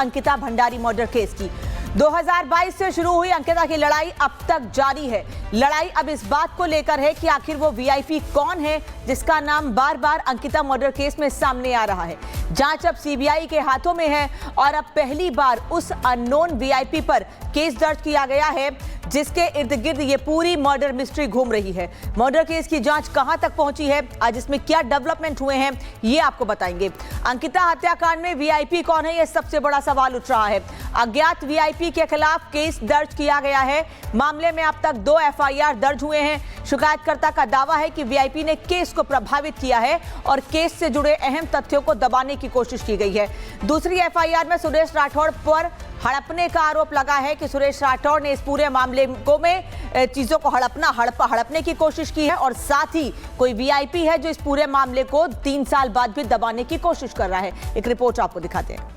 Ankita Bhandari murder case की। 2022 से शुरू हुई अंकिता की लड़ाई अब तक जारी है। लड़ाई अब इस बात को लेकर है कि आखिर वो वीआईपी कौन है जिसका नाम बार बार अंकिता मर्डर केस में सामने आ रहा है। जांच अब सीबीआई के हाथों में है और अब पहली बार उस अननोन वीआईपी पर केस दर्ज किया गया है जिसके इर्द गिर्द ये पूरी मर्डर मिस्ट्री घूम रही है। मर्डर केस की जांच कहां तक पहुंची है, आज इसमें क्या डेवलपमेंट हुए हैं, ये आपको बताएंगे। अंकिता हत्याकांड में वीआईपी कौन है, यह सबसे बड़ा सवाल उठ रहा है। अज्ञात वीआईपी के खिलाफ केस दर्ज किया गया है। मामले में अब तक 2 एफआईआर दर्ज हुए हैं। शिकायतकर्ता का दावा है कि वीआईपी ने केस को प्रभावित किया है और केस से जुड़े अहम तथ्यों को दबाने की कोशिश की गई है। दूसरी एफआईआर में सुरेश राठौड़ पर हड़पने का आरोप लगा है कि सुरेश राठौड़ ने इस पूरे मामले को में चीजों को हड़पने की कोशिश की है और साथ ही कोई वीआईपी है जो इस पूरे मामले को 3 साल बाद भी दबाने की कोशिश कर रहा है। एक रिपोर्ट आपको दिखाते हैं।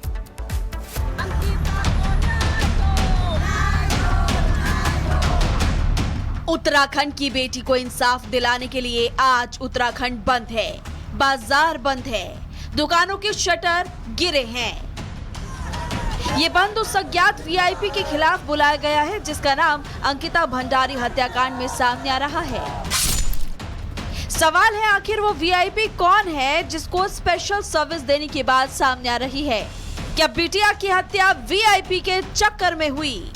उत्तराखंड की बेटी को इंसाफ दिलाने के लिए आज उत्तराखंड बंद है, बाजार बंद है, दुकानों के शटर गिरे हैं। ये बंद उस अज्ञात वीआईपी के खिलाफ बुलाया गया है जिसका नाम अंकिता भंडारी हत्याकांड में सामने आ रहा है। सवाल है आखिर वो वीआईपी कौन है जिसको स्पेशल सर्विस देने की बात सामने आ रही है। क्या बिटिया की हत्या वीआईपी के चक्कर में हुई?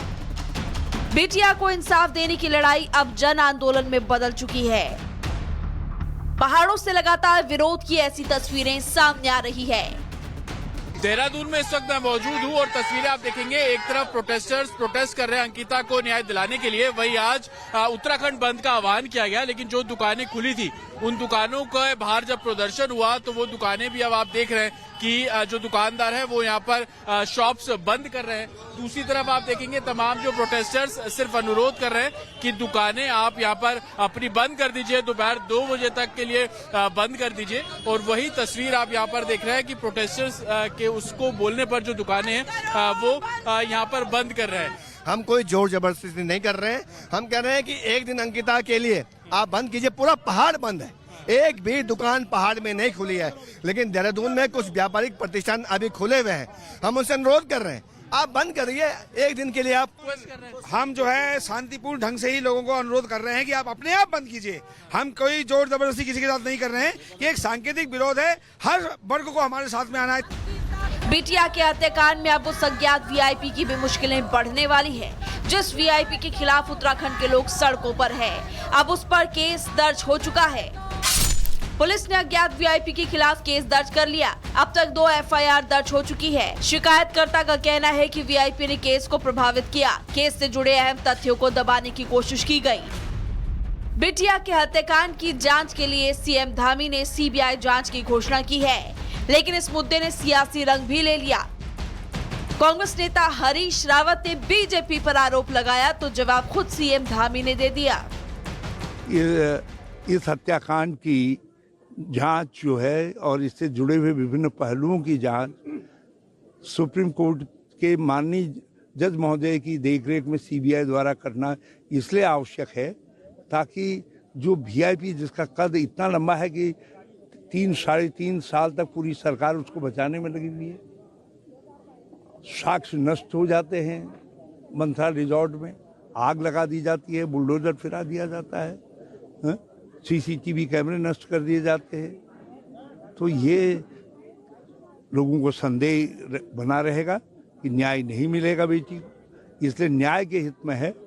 बिटिया को इंसाफ देने की लड़ाई अब जन आंदोलन में बदल चुकी है। पहाड़ों से लगातार विरोध की ऐसी तस्वीरें सामने आ रही है। देहरादून में इस वक्त मैं मौजूद हूँ और तस्वीरें आप देखेंगे, एक तरफ प्रोटेस्टर्स प्रोटेस्ट कर रहे हैं अंकिता को न्याय दिलाने के लिए, वही आज उत्तराखंड बंद का आह्वान किया गया। लेकिन जो दुकानें खुली थी उन दुकानों के बाहर जब प्रदर्शन हुआ तो वो दुकानें भी अब आप देख रहे हैं कि जो दुकानदार है वो यहाँ पर शॉप्स बंद कर रहे हैं। दूसरी तरफ आप देखेंगे तमाम जो प्रोटेस्टर्स सिर्फ अनुरोध कर रहे हैं कि दुकानें आप यहाँ पर अपनी बंद कर दीजिए, दोपहर 2 बजे तक के लिए बंद कर दीजिए। और वही तस्वीर आप यहाँ पर देख रहे हैं कि प्रोटेस्टर्स के उसको बोलने पर जो दुकानें हैं वो यहाँ पर बंद कर रहे हैं। हम कोई जोर जबरदस्ती नहीं कर रहे हैं। हम कह रहे हैं कि एक दिन अंकिता के लिए आप बंद कीजिए। पूरा पहाड़ बंद है, एक भी दुकान पहाड़ में नहीं खुली है। लेकिन देहरादून में कुछ व्यापारिक प्रतिष्ठान अभी खुले हुए हैं। हम उनसे अनुरोध कर रहे हैं आप बंद करिए एक दिन के लिए। आप हम जो है शांतिपूर्ण ढंग से ही लोगों को अनुरोध कर रहे हैं कि आप अपने आप बंद कीजिए। हम कोई जोर जबरदस्ती किसी के साथ नहीं कर रहे हैं। ये एक सांकेतिक विरोध है, हर वर्ग को हमारे साथ में आना है। बिटिया के हत्याकांड में अब उस अज्ञात वीआईपी की भी मुश्किलें बढ़ने वाली है जिस वीआईपी के खिलाफ उत्तराखंड के लोग सड़कों पर है। अब उस पर केस दर्ज हो चुका है। पुलिस ने अज्ञात वीआईपी के खिलाफ केस दर्ज कर लिया। अब तक 2 एफआईआर दर्ज हो चुकी है। शिकायतकर्ता का कहना है कि वीआईपी ने केस को प्रभावित किया। केस से जुड़े अहम तथ्यों को दबाने की कोशिश की गई। बिटिया के हत्याकांड की जांच के लिए सीएम धामी ने सीबीआई जांच की घोषणा की है, लेकिन इस मुद्दे ने सियासी रंग भी ले लिया। कांग्रेस नेता हरीश रावत ने बीजेपी पर आरोप लगाया तो जवाब खुद सीएम धामी ने दे दिया। इस हत्याकांड की जांच जो है और इससे जुड़े हुए विभिन्न पहलुओं की जांच सुप्रीम कोर्ट के माननीय जज महोदय की देखरेख में सीबीआई द्वारा करना इसलिए आवश्यक है ताकि जो वीआईपी जिसका कद इतना लंबा है कि 3-3.5 साल तक पूरी सरकार उसको बचाने में लगी हुई है, साक्ष्य नष्ट हो जाते हैं, मंथरा रिजॉर्ट में आग लगा दी जाती है, बुलडोजर फिरा दिया जाता है, सीसीटीवी कैमरे नष्ट कर दिए जाते हैं, तो ये लोगों को संदेह बना रहेगा कि न्याय नहीं मिलेगा बेटी को। इसलिए न्याय के हित में है